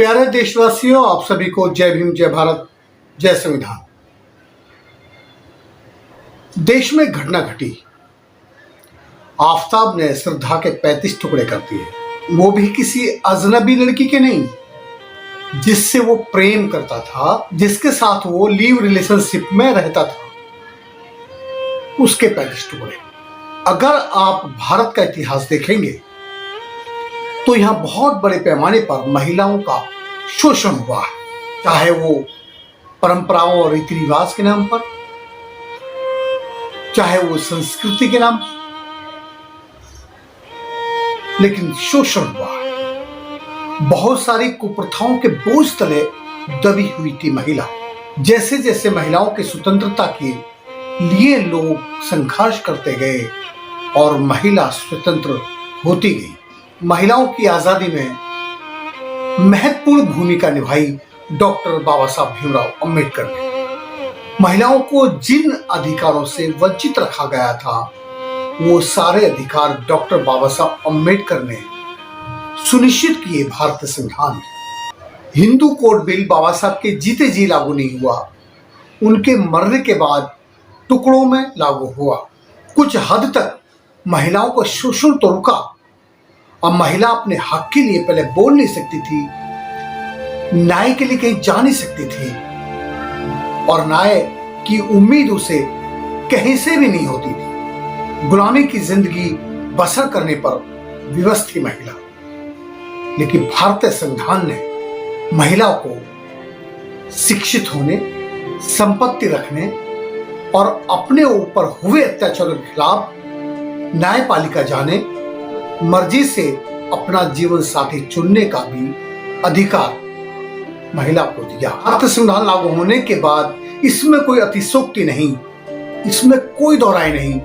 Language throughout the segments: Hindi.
प्यारे देशवासियों, आप सभी को जय भीम, जय भारत, जय संविधान। देश में घटना घटी। आफताब ने श्रद्धा के 35 टुकड़े कर दिए, वो भी किसी अजनबी लड़की के नहीं, जिससे वो प्रेम करता था, जिसके साथ वो लीव रिलेशनशिप में रहता था, उसके 35 टुकड़े। अगर आप भारत का इतिहास देखेंगे तो यहां बहुत बड़े पैमाने पर महिलाओं का शोषण हुआ है, चाहे वो परंपराओं और रीति रिवाज के नाम पर, चाहे वो संस्कृति के नाम पर, लेकिन शोषण हुआ है। बहुत सारी कुप्रथाओं के बोझ तले दबी हुई थी महिला। जैसे जैसे महिलाओं की स्वतंत्रता के लिए लोग संघर्ष करते गए और महिला स्वतंत्र होती गई, महिलाओं की आजादी में महत्वपूर्ण भूमिका निभाई डॉक्टर बाबा साहब भीमराव अंबेडकर ने। महिलाओं को जिन अधिकारों से वंचित रखा गया था, वो सारे अधिकार डॉक्टर बाबा साहब अंबेडकर ने सुनिश्चित किए। भारतीय संविधान हिंदू कोड बिल बाबा साहब के जीते जी लागू नहीं हुआ, उनके मरने के बाद टुकड़ों में लागू हुआ। कुछ हद तक महिलाओं का शोषण तो रुका। अब महिला अपने हक के लिए पहले बोल नहीं सकती थी, न्याय के लिए कहीं जा नहीं सकती थी, और न्याय की उम्मीद उसे कहीं से भी नहीं होती थी। गुलामी की जिंदगी बसर करने पर विवश थी महिला। लेकिन भारतीय संविधान ने महिला को शिक्षित होने, संपत्ति रखने और अपने ऊपर हुए अत्याचारों के खिलाफ न्यायपालिका जाने, मर्जी से अपना जीवन साथी चुनने का भी अधिकार महिला को दिया। भारतीय संविधान लागू होने के बाद इसमें कोई अतिशयोक्ति नहीं, इसमें कोई दोहराई नहीं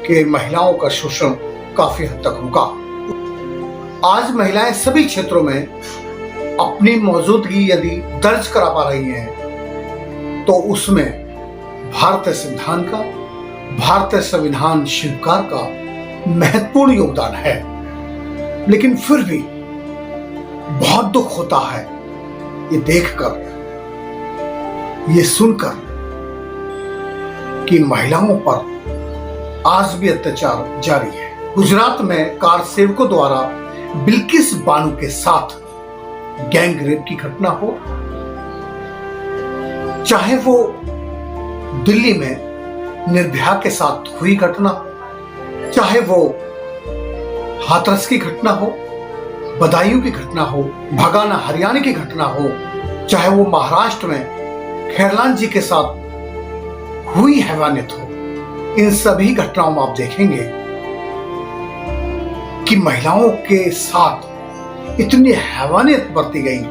कि महिलाओं का शोषण काफी हद तक रुका। आज महिलाएं सभी क्षेत्रों में अपनी मौजूदगी यदि दर्ज करा पा रही हैं, तो उसमें भारतीय संविधान का, भारतीय संविधान शिल्पकार का महत्वपूर्ण योगदान है। लेकिन फिर भी बहुत दुख होता है ये देखकर, ये सुनकर कि महिलाओं पर आज भी अत्याचार जारी है। गुजरात में कार सेवकों द्वारा बिल्किस बानो के साथ गैंग रेप की घटना हो, चाहे वो दिल्ली में निर्भया के साथ हुई घटना, चाहे वो हाथरस की घटना हो, बदायूं की घटना हो, भगाना हरियाणा की घटना हो, चाहे वो महाराष्ट्र में खैरलाल जी के साथ हुई हैवानियत हो, इन सभी घटनाओं में आप देखेंगे कि महिलाओं के साथ इतनी हैवानियत बरती गई,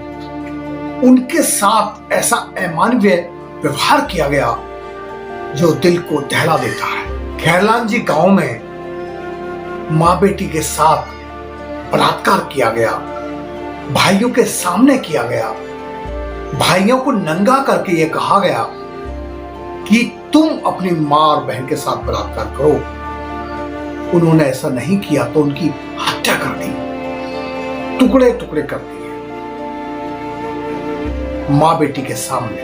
उनके साथ ऐसा अमानवीय व्यवहार किया गया जो दिल को दहला देता है। खैरलाल जी गांव में मां बेटी के साथ बलात्कार किया गया, भाइयों के सामने किया गया, भाइयों को नंगा करके यह कहा गया कि तुम अपनी मां और बहन के साथ बलात्कार करो। उन्होंने ऐसा नहीं किया तो उनकी हत्या कर दी, टुकड़े टुकड़े कर दिए मां बेटी के सामने,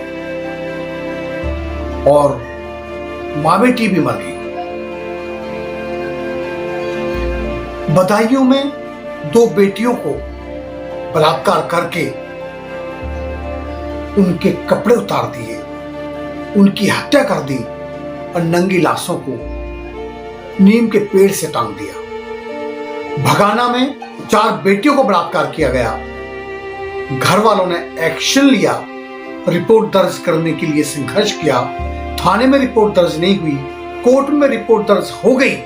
और मां बेटी भी मर गई। बदायूं में 2 बेटियों को बलात्कार करके उनके कपड़े उतार दिए, उनकी हत्या कर दी और नंगी लाशों को नीम के पेड़ से टांग दिया। भगाना में 4 बेटियों को बलात्कार किया गया। घर वालों ने एक्शन लिया, रिपोर्ट दर्ज करने के लिए संघर्ष किया। थाने में रिपोर्ट दर्ज नहीं हुई, कोर्ट में रिपोर्ट दर्ज हो गई,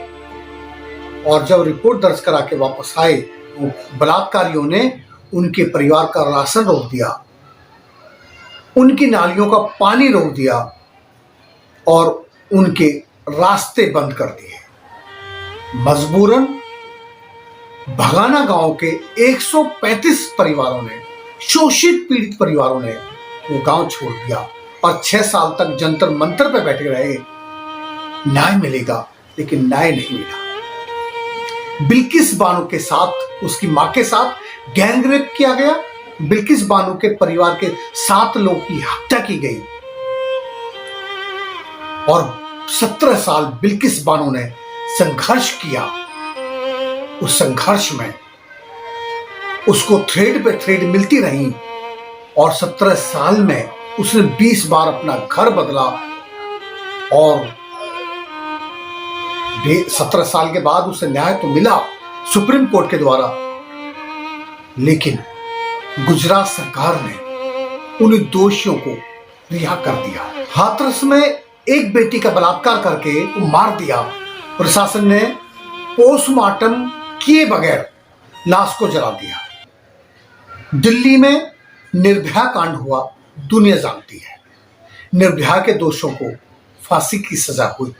और जब रिपोर्ट दर्ज करा के वापस आए तो बलात्कारियों ने उनके परिवार का राशन रोक दिया, उनकी नालियों का पानी रोक दिया और उनके रास्ते बंद कर दिए। मजबूरन भगाना गांव के 135 परिवारों ने, शोषित पीड़ित परिवारों ने वो गांव छोड़ दिया और 6 साल तक जंतर मंतर पे बैठे रहे। न्याय मिलेगा, लेकिन न्याय नहीं मिला। बिल्किस बानो के साथ, उसकी मां के साथ गैंग रेप किया गया, बिल्किस बानो के परिवार के 7 लोगों की हत्या की गई और 17 साल बिल्किस बानो ने संघर्ष किया। उस संघर्ष में उसको थ्रेड पे थ्रेड मिलती रही और 17 साल में उसने 20 बार अपना घर बदला और 17 साल के बाद उसे न्याय तो मिला सुप्रीम कोर्ट के द्वारा, लेकिन गुजरात सरकार ने उन दोषियों को रिहा कर दिया। हाथरस में एक बेटी का बलात्कार करके वो मार दिया। प्रशासन ने पोस्टमार्टम किए बगैर लाश को जला दिया। दिल्ली में निर्भया कांड हुआ, दुनिया जानती है। निर्भया के दोषों को फांसी की सजा हुई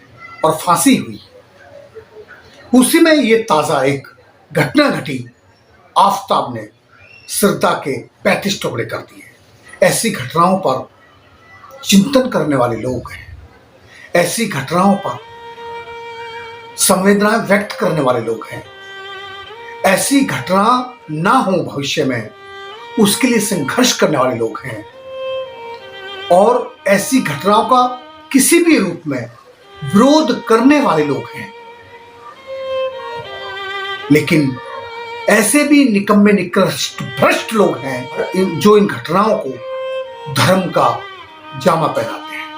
और फांसी हुई। उसी में ये ताजा एक घटना घटी। आफताब ने श्रद्धा के 35 टुकड़े कर दिए। ऐसी घटनाओं पर चिंतन करने वाले लोग हैं, ऐसी घटनाओं पर संवेदनाएं व्यक्त करने वाले लोग हैं। ऐसी घटना ना हो भविष्य में, उसके लिए संघर्ष करने वाले लोग हैं और ऐसी घटनाओं का किसी भी रूप में विरोध करने वाले लोग हैं। लेकिन ऐसे भी निकम्मे निकृष्ट भ्रष्ट लोग हैं जो इन घटनाओं को धर्म का जामा पहनाते हैं,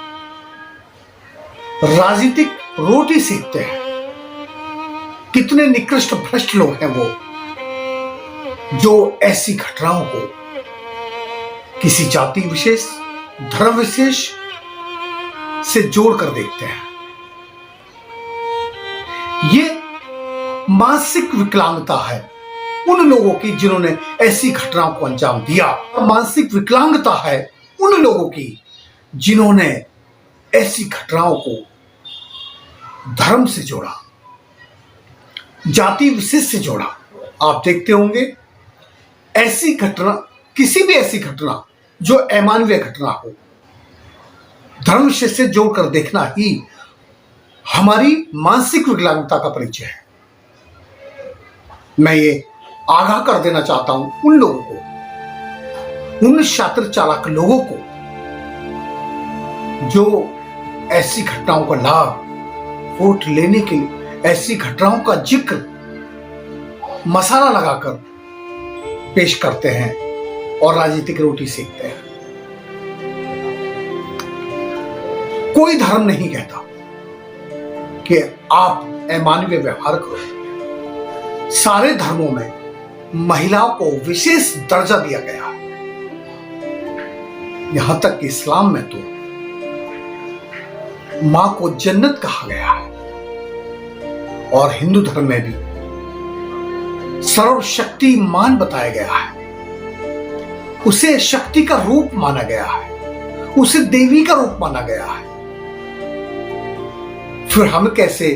राजनीतिक रोटी सेकते हैं। कितने निकृष्ट भ्रष्ट लोग हैं वो जो ऐसी घटनाओं को किसी जाति विशेष, धर्म विशेष से जोड़कर देखते हैं। ये मानसिक विकलांगता है उन लोगों की जिन्होंने ऐसी घटनाओं को अंजाम दिया। मानसिक विकलांगता है उन लोगों की जिन्होंने ऐसी घटनाओं को धर्म से जोड़ा, जाति विशेष से जोड़ा। आप देखते होंगे ऐसी घटना, किसी भी ऐसी घटना जो अमानवीय घटना हो, धर्म विशेष से जोड़कर देखना ही हमारी मानसिक विकलांगता का परिचय है। मैं ये आगाह कर देना चाहता हूं उन लोगों को, उन शातिर चालाक लोगों को जो ऐसी घटनाओं का लाभ वोट लेने के लिए ऐसी घटनाओं का जिक्र मसाला लगाकर पेश करते हैं और राजनीतिक रोटी सेकते हैं। कोई धर्म नहीं कहता कि आप अमानवीय व्यवहार करो। सारे धर्मों में महिलाओं को विशेष दर्जा दिया गया है। यहां तक कि इस्लाम में तो मां को जन्नत कहा गया है और हिंदू धर्म में भी सर्वशक्तिमान बताया गया है। उसे शक्ति का रूप माना गया है, उसे देवी का रूप माना गया है। फिर हम कैसे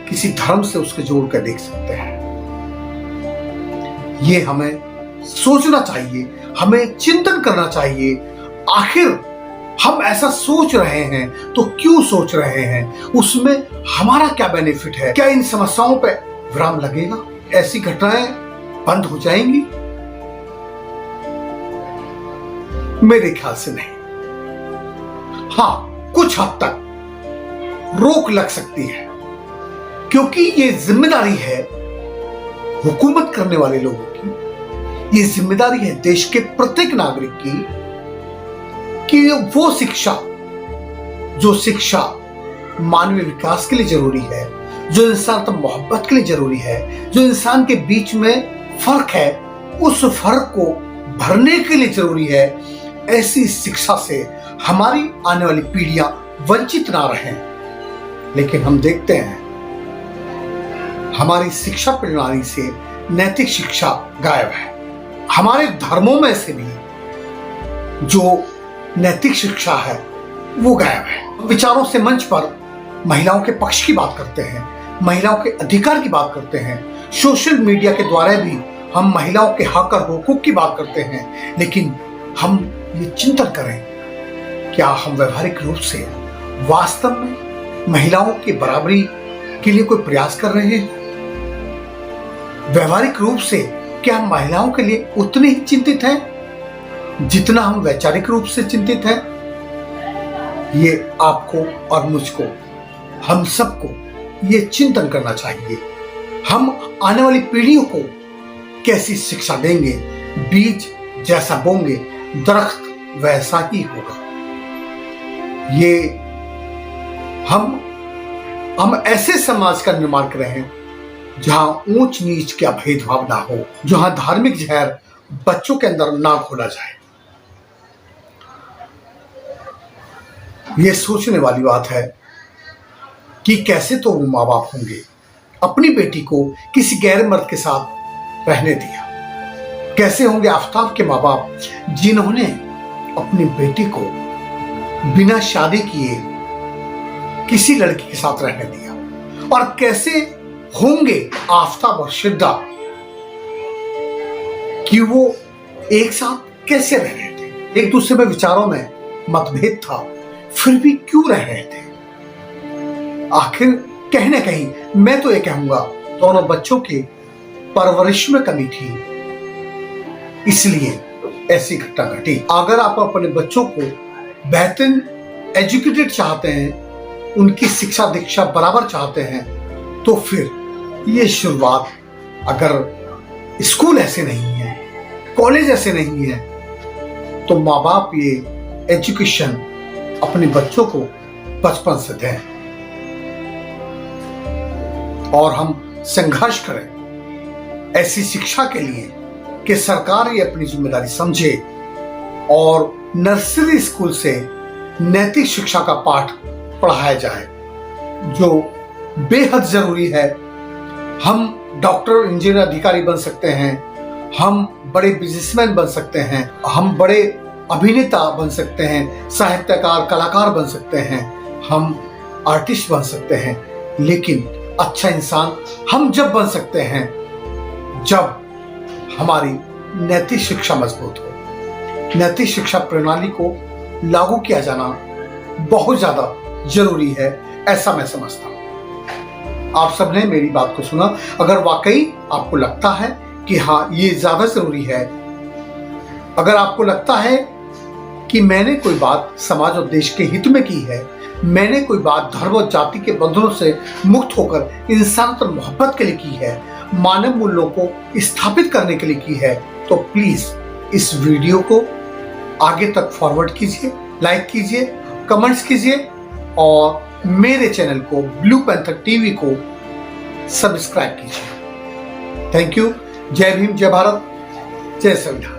किसी धर्म से उसके जोड़ कर देख सकते हैं? ये हमें सोचना चाहिए, हमें चिंतन करना चाहिए। आखिर हम ऐसा सोच रहे हैं तो क्यों सोच रहे हैं? उसमें हमारा क्या बेनिफिट है? क्या इन समस्याओं पे विराम लगेगा? ऐसी घटनाएं बंद हो जाएंगी? मेरे ख्याल से नहीं। हाँ, कुछ हद तक रोक लग सकती है, क्योंकि ये जिम्मेदारी है हुकूमत करने वाले लोगों की। ये जिम्मेदारी है देश के प्रत्येक नागरिक की कि वो शिक्षा, जो शिक्षा मानवीय विकास के लिए जरूरी है, जो इंसान तक मोहब्बत के लिए जरूरी है, जो इंसान के बीच में फर्क है उस फर्क को भरने के लिए जरूरी है, ऐसी शिक्षा से हमारी आने वाली पीढ़ियां वंचित ना रहें। लेकिन हम देखते हैं हमारी शिक्षा प्रणाली से नैतिक शिक्षा गायब है। हमारे धर्मों में से भी जो नैतिक शिक्षा है वो गायब है। विचारों से मंच पर महिलाओं के पक्ष की बात करते हैं, महिलाओं के अधिकार की बात करते हैं। सोशल मीडिया के द्वारा भी हम महिलाओं के हक और हुकूक की बात करते हैं। लेकिन हम ये चिंतन करें, क्या हम व्यवहारिक रूप से वास्तव में महिलाओं की बराबरी के लिए कोई प्रयास कर रहे हैं? व्यवहारिक रूप से क्या हम महिलाओं के लिए उतने ही चिंतित हैं जितना हम वैचारिक रूप से चिंतित हैं, ये आपको और मुझको, हम सबको ये चिंतन करना चाहिए। हम आने वाली पीढ़ियों को कैसी शिक्षा देंगे? बीज जैसा बोंगे दरख्त वैसा ही होगा। ये हम ऐसे समाज का निर्माण कर रहे हैं जहां ऊंच नीच का भेदभाव ना हो, जहां धार्मिक जहर बच्चों के अंदर ना घोला जाए। ये सोचने वाली बात है कि कैसे तो वो माँ बाप होंगे, अपनी बेटी को किसी गैर मर्द के साथ रहने दिया। कैसे होंगे आफताब के माँ बाप जिन्होंने अपनी बेटी को बिना शादी किए किसी लड़की के साथ रहने दिया। और कैसे होंगे आफताब और शिद्दा कि वो एक साथ कैसे रह रहे थे। एक दूसरे में विचारों में मतभेद था, फिर भी क्यों रह रहे थे? आखिर कहीं ना कहीं मैं तो ये कहूंगा दोनों बच्चों के परवरिश में कमी थी, इसलिए ऐसी घटना घटी। अगर आप अपने बच्चों को बेहतरीन एजुकेटेड चाहते हैं, उनकी शिक्षा दीक्षा बराबर चाहते हैं, तो फिर ये शुरुआत, अगर स्कूल ऐसे नहीं है, कॉलेज ऐसे नहीं है, तो माँ बाप ये एजुकेशन अपने बच्चों को बचपन से दें और हम संघर्ष करें ऐसी शिक्षा के लिए कि सरकार ये अपनी जिम्मेदारी समझे और नर्सरी स्कूल से नैतिक शिक्षा का पाठ पढ़ाया जाए, जो बेहद जरूरी है। हम डॉक्टर, इंजीनियर, अधिकारी बन सकते हैं, हम बड़े बिजनेसमैन बन सकते हैं, हम बड़े अभिनेता बन सकते हैं, साहित्यकार, कलाकार बन सकते हैं, हम आर्टिस्ट बन सकते हैं, लेकिन अच्छा इंसान हम जब बन सकते हैं जब हमारी नैतिक शिक्षा मजबूत हो। नैतिक शिक्षा प्रणाली को लागू किया जाना बहुत ज्यादा जरूरी है, ऐसा मैं समझता हूं। आप सबने मेरी बात को सुना। अगर वाकई आपको लगता है कि हाँ ये ज्यादा जरूरी है, अगर आपको लगता है कि मैंने कोई बात समाज और देश के हित में की है, मैंने कोई बात धर्म और जाति के बंधनों से मुक्त होकर इंसान पर मोहब्बत के लिए की है, मानव मूल्यों को स्थापित करने के लिए की है, तो प्लीज इस वीडियो को आगे तक फॉरवर्ड कीजिए, लाइक कीजिए, कमेंट्स कीजिए और मेरे चैनल को ब्लू पैंथर टीवी को सब्सक्राइब कीजिए। Thank you. जय भीम, जय भारत, जय संविधान।